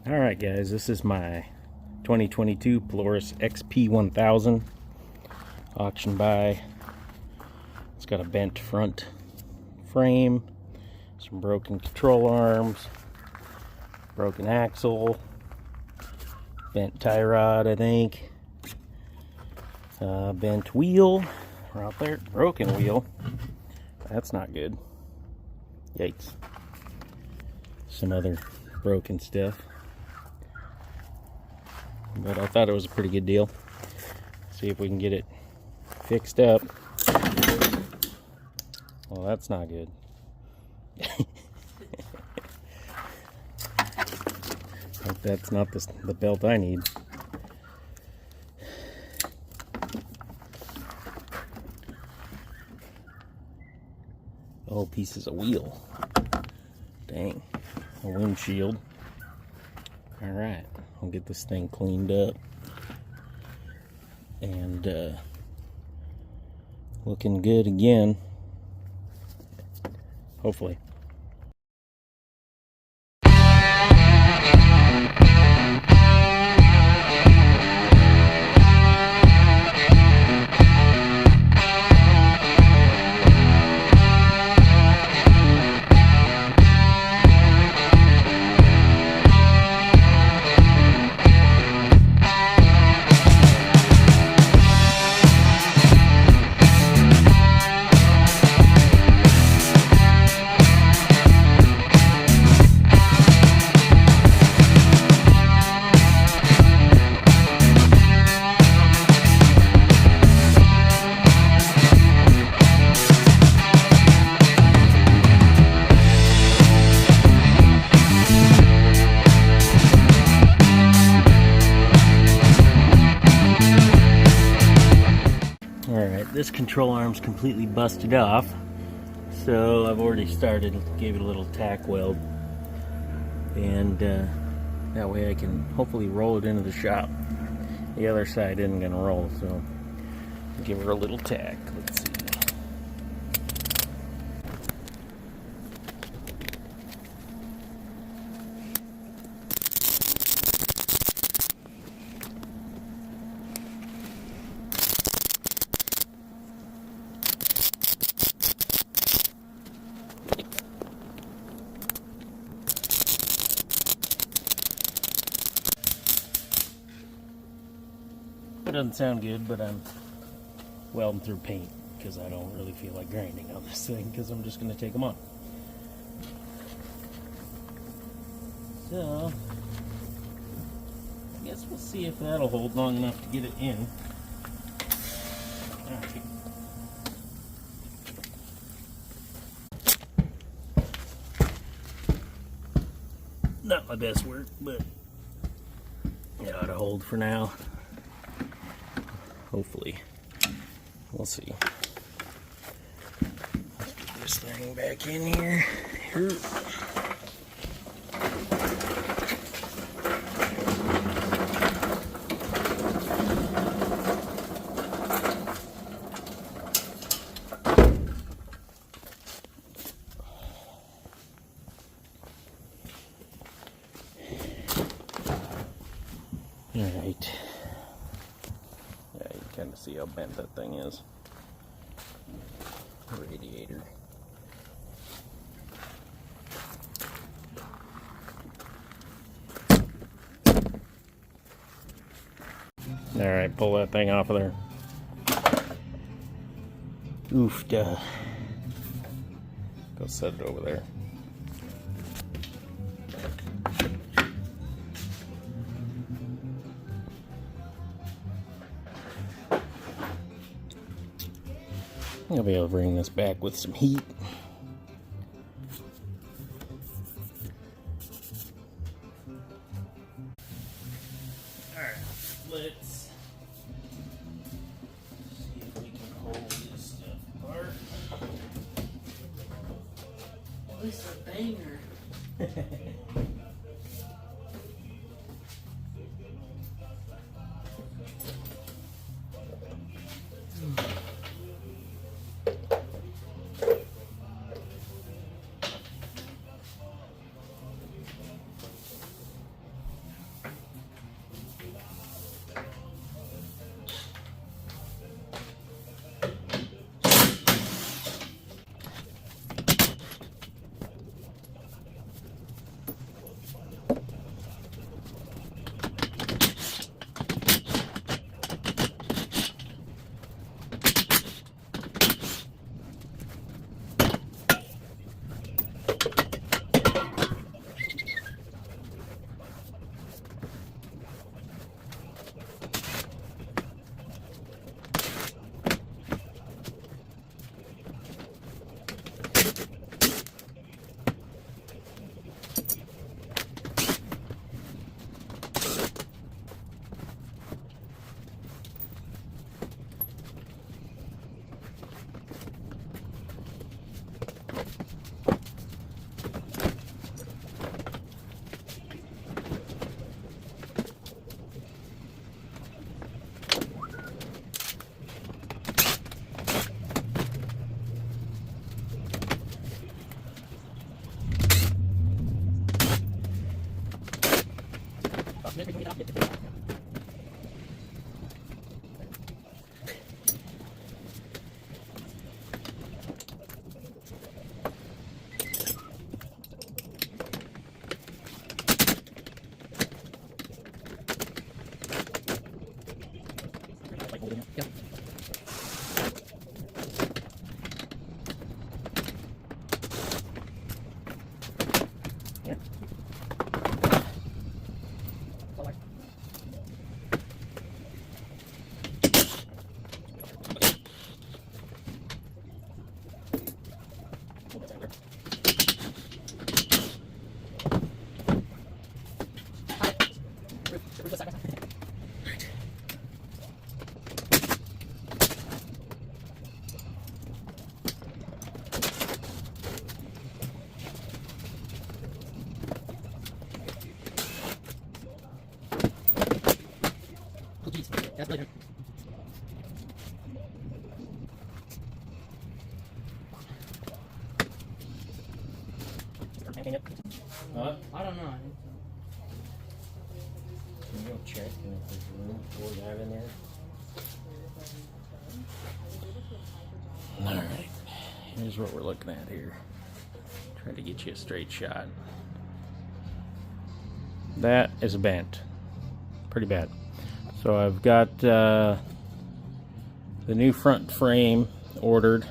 Alright guys, this is my 2022 Polaris XP1000 auction buy. It's got a bent front frame, some broken control arms, broken axle, bent tie rod I think, bent wheel right there, broken wheel. That's not good. Yikes. Some other broken stuff. But I thought it was a pretty good deal. See if we can get it fixed up. Well, that's not good. Hope that's not the belt I need. Oh, pieces of wheel. Dang. A windshield. Alright, I'll get this thing cleaned up and looking good again, hopefully. Alright, this control arm's completely busted off, so I've already gave it a little tack weld, and that way I can hopefully roll it into the shop. The other side isn't going to roll, so I'll give her a little tack. Let's see. It doesn't sound good, but I'm welding through paint because I don't really feel like grinding on this thing because I'm just going to take them on. So, I guess we'll see if that'll hold long enough to get it in. Alright. Not my best work, but it ought to hold for now. Hopefully. We'll see. Let's get this thing back in here. Alright. Yeah, you can kind of see how bent that thing is. Radiator. Alright, pull that thing off of there. Oof, duh. Go set it over there. I'll be able to bring this back with some heat. Alright, let's see if we can hold this stuff apart. Well, this is a banger. Huh? I don't know. Can you go check if there's room for that in there? Alright, here's what we're looking at here. Trying to get you a straight shot. That is bent. Pretty bad. So I've got the new front frame ordered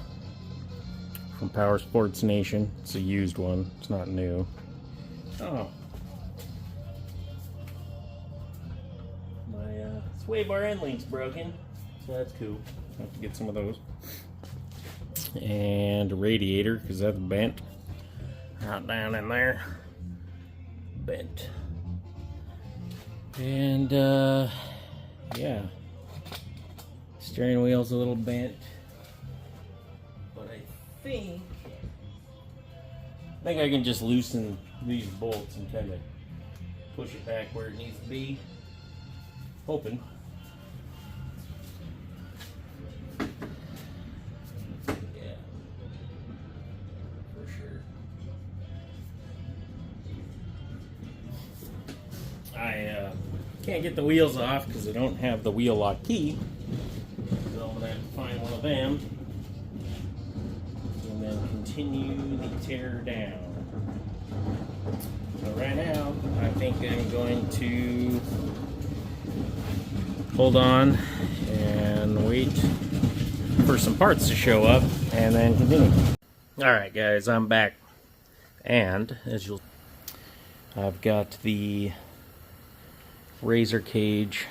from Power Sports Nation. It's a used one. It's not new. Oh. My sway bar end link's broken. So that's cool. Have to get some of those. And a radiator, because that's bent. Out down in there. Bent. And yeah. Steering wheel's a little bent. But I think I can just loosen these bolts and kind of push it back where it needs to be. Hoping. Yeah. For sure. I can't get the wheels off because I don't have the wheel lock key. So I'm going to have to find one of them. And then continue the tear down. So right now, I think I'm going to hold on and wait for some parts to show up and then continue. Alright guys, I'm back. And as you'll I've got the razor cage,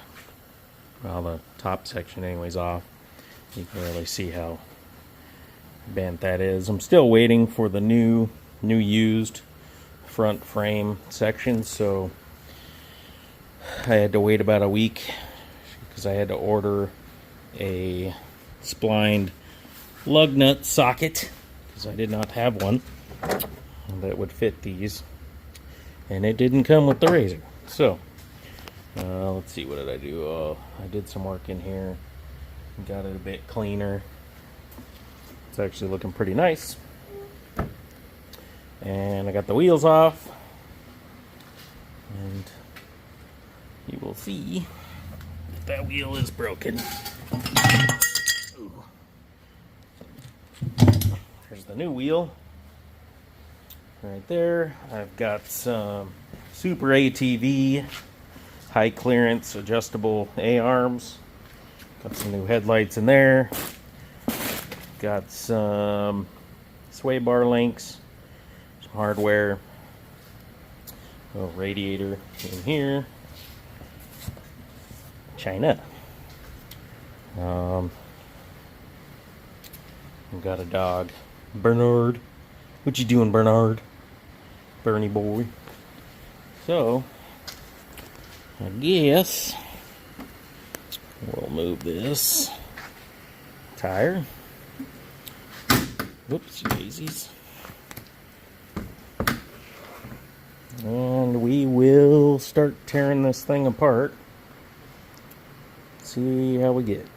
well, the top section anyways, off. You can really see how bent that is. I'm still waiting for the new used front frame section, so I had to wait about a week because I had to order a splined lug nut socket because I did not have one that would fit these, and it didn't come with the razor. So let's see, what did I do? I did some work in here, got it a bit cleaner. It's actually looking pretty nice. And I got the wheels off, and you will see that wheel is broken. Ooh. There's the new wheel right there. I've got some Super ATV high clearance adjustable A-arms. Got some new headlights in there. Got some sway bar links, some hardware, a little radiator in here. China. I've got a dog, Bernard. What you doing, Bernard? Bernie boy. So, I guess we'll move this tire. Whoops, daisies. And we will start tearing this thing apart. See how we get.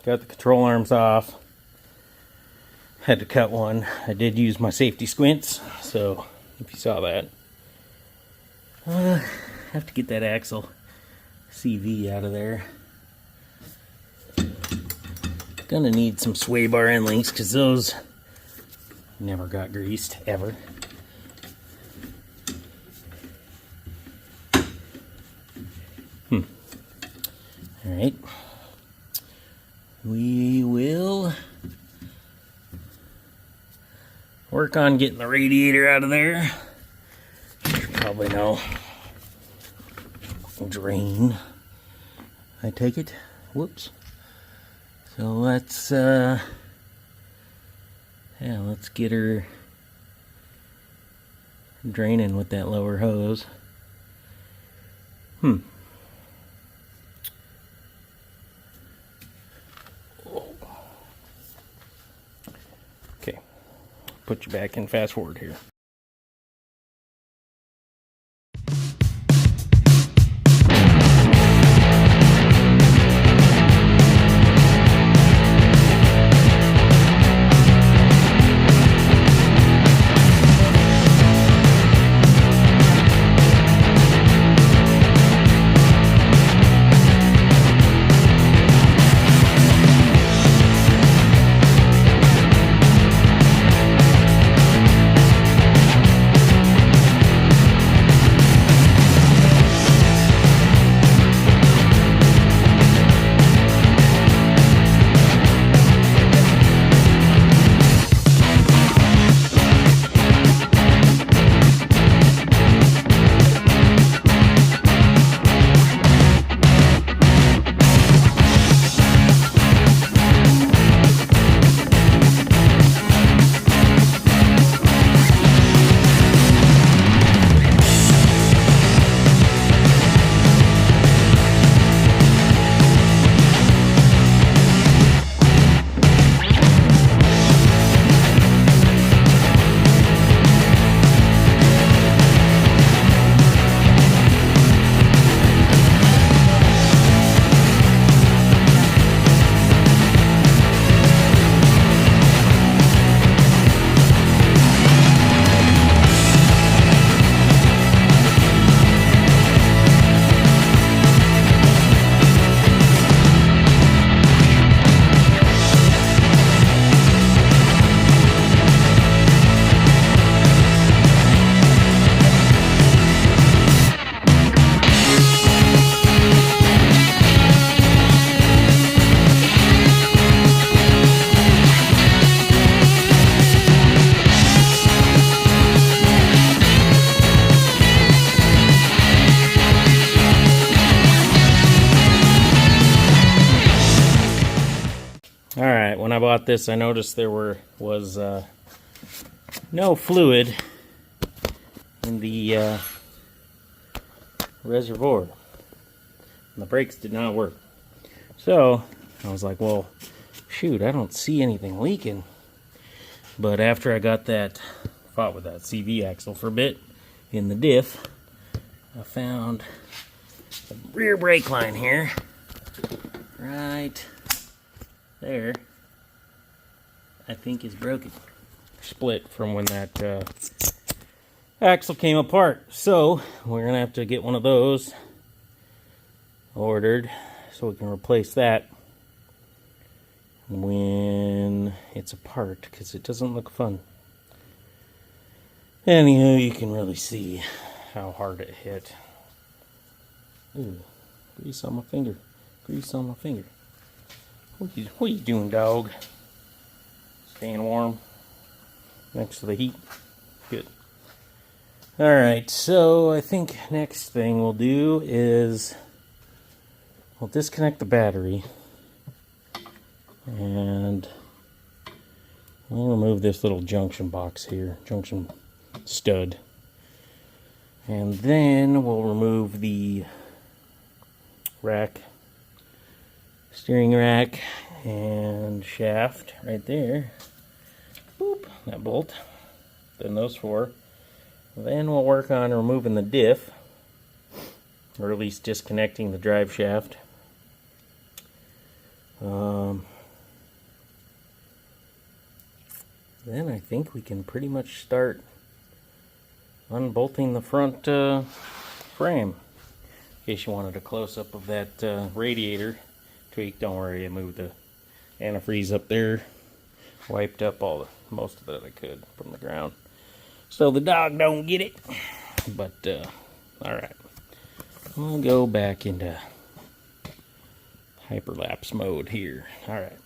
got the control arms off. Had to cut one. I did use my safety squints, so if you saw that. Have to get that axle CV out of there. Gonna need some sway bar end links because those never got greased, ever. Alright. We will work on getting the radiator out of there. You probably know. Drain, I take it. Whoops. So let's let's get her draining with that lower hose. Okay, put you back in fast forward here. Alright, when I bought this, I noticed there was no fluid in the reservoir. And the brakes did not work. So, I was like, well, shoot, I don't see anything leaking. But after I got that, fought with that CV axle for a bit in the diff, I found the rear brake line here. Right there, I think is broken. Split from when that axle came apart. So we're gonna have to get one of those ordered so we can replace that when it's apart, because it doesn't look fun. Anyhow, you can really see how hard it hit. Ooh, grease on my finger. Grease on my finger. What are you doing, dog? Staying warm next to the heat. Good. Alright, so I think next thing we'll do is we'll disconnect the battery and we'll remove this little junction box here, junction stud. And then we'll remove the rack, steering rack and shaft right there. Boop, that bolt. Then those four. Then we'll work on removing the diff, or at least disconnecting the drive shaft. then I think we can pretty much start unbolting the front frame. In case you wanted a close-up of that radiator tweak, don't worry, I moved the antifreeze up there, wiped up most of it I could from the ground, so the dog don't get it. But alright, I'll go back into hyperlapse mode here. Alright.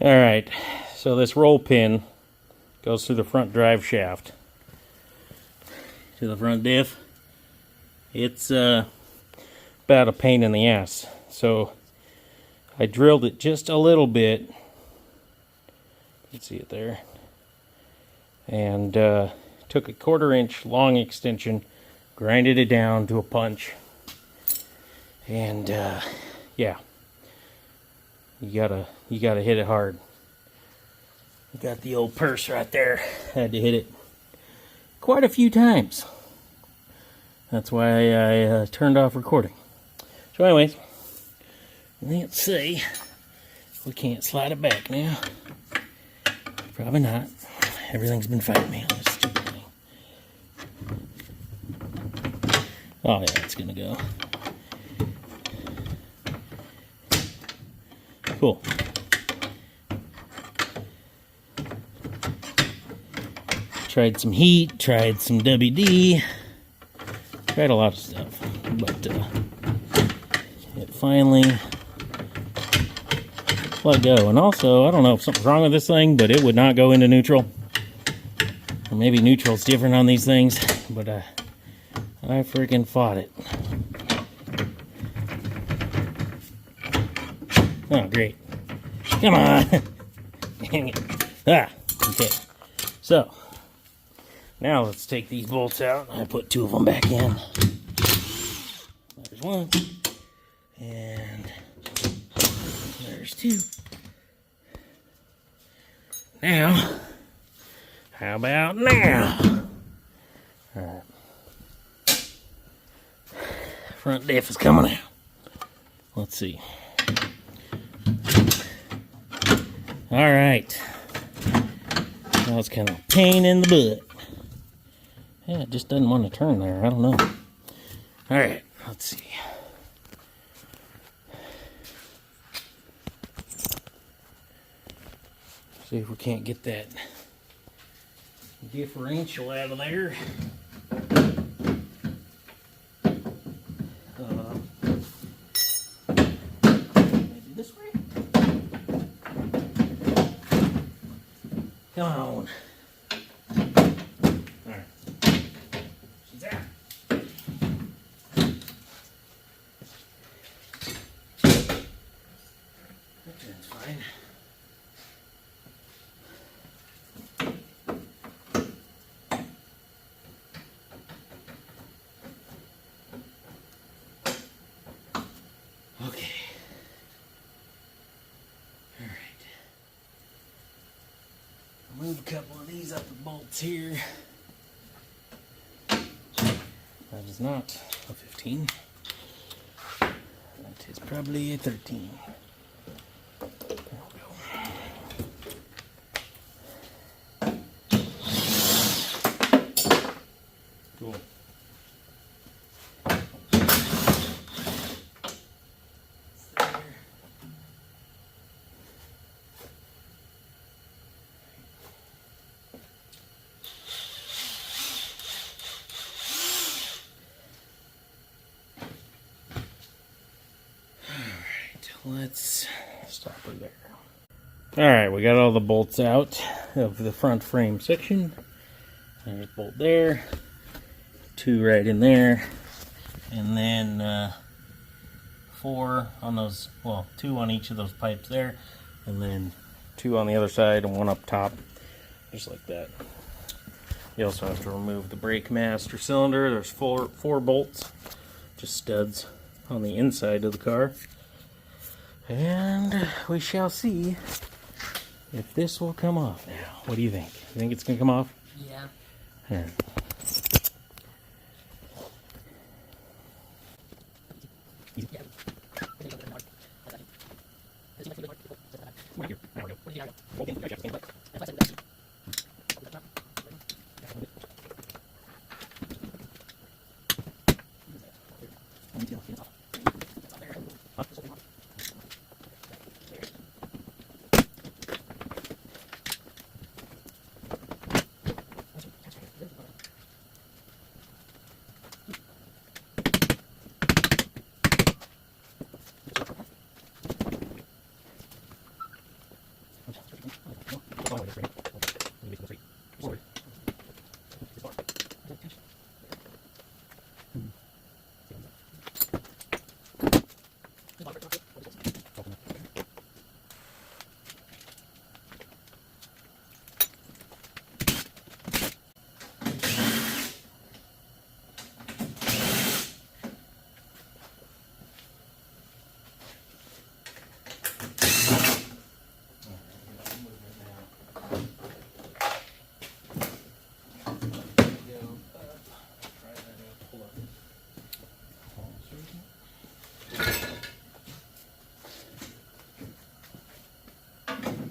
Alright, so this roll pin goes through the front drive shaft to the front diff. It's about a pain in the ass. So I drilled it just a little bit. You can see it there. And took a 1/4 inch long extension, grinded it down to a punch. And yeah. You gotta hit it hard. You got the old purse right there. Had to hit it quite a few times. That's why I turned off recording. So anyways, let's see. We can't slide it back now. Probably not. Everything's been fighting me on this stupid thing. Oh yeah, it's gonna go. Cool. Tried some heat, tried some WD, tried a lot of stuff, but it finally let go. And also, I don't know if something's wrong with this thing, but it would not go into neutral. Or maybe neutral's different on these things, but I freaking fought it. Oh, great. Come on. Dang it. Ah, okay. So, now let's take these bolts out. I put 2 of them back in. There's 1. And there's 2. Now, how about now? Alright. Front diff is coming out. Let's see. Alright. That was kind of a pain in the butt. Yeah, it just doesn't want to turn there. I don't know. Alright, let's see. See if we can't get that differential out of there. Maybe this way? Come on. Alright. She's out. That's fine. Okay. Alright. Move a couple of these up the bolts here. That is not a 15. That is probably a 13. There we go. Cool. Let's stop her there. Alright, we got all the bolts out of the front frame section. There's a bolt there, 2 right in there, and then 4 on those, well, 2 on each of those pipes there, and then 2 on the other side and 1 up top, just like that. You also have to remove the brake master cylinder. There's 4 bolts, just studs on the inside of the car. And we shall see if this will come off now. What do you think? You think it's going to come off? Yeah. Here.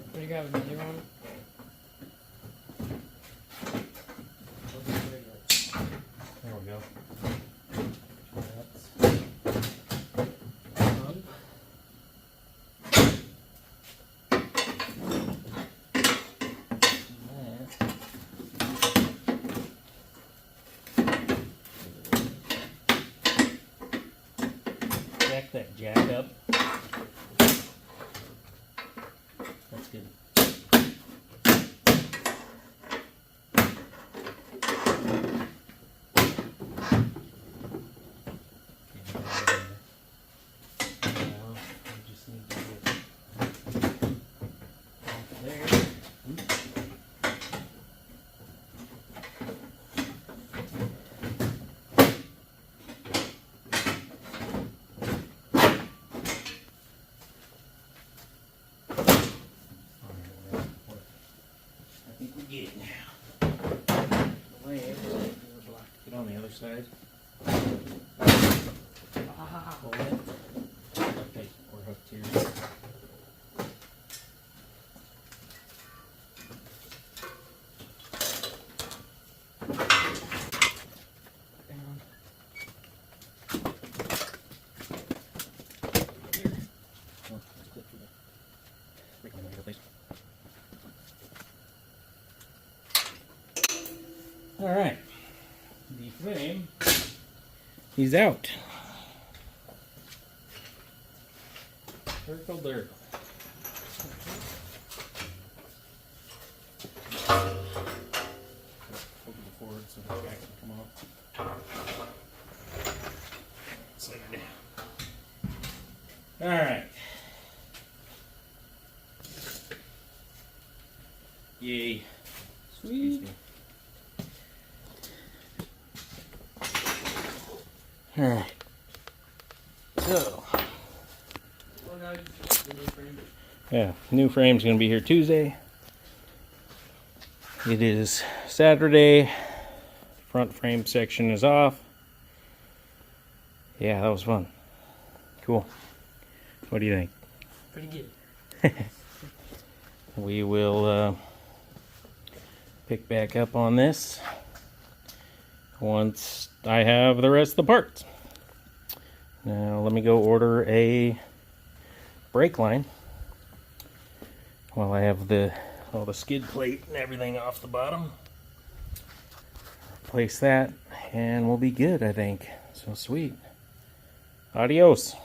What do you got, another one? There we go. Jack that jack up. That's good. Get it now. Get on the other side. Hold it. Okay, we're hooked here. Down. Here. Oh, that's good for the brake line, please. Alright. The frame is out. Circle dirt. Open the forward so the back can come off. Set it down. Alright. Yay. Sweet. Alright. So. Yeah, new frame's gonna be here Tuesday. It is Saturday. Front frame section is off. Yeah, that was fun. Cool. What do you think? Pretty good. We will pick back up on this once I have the rest of the parts. Now let me go order a brake line while I have all the skid plate and everything off the bottom. Replace that and we'll be good, I think. So sweet. Adios.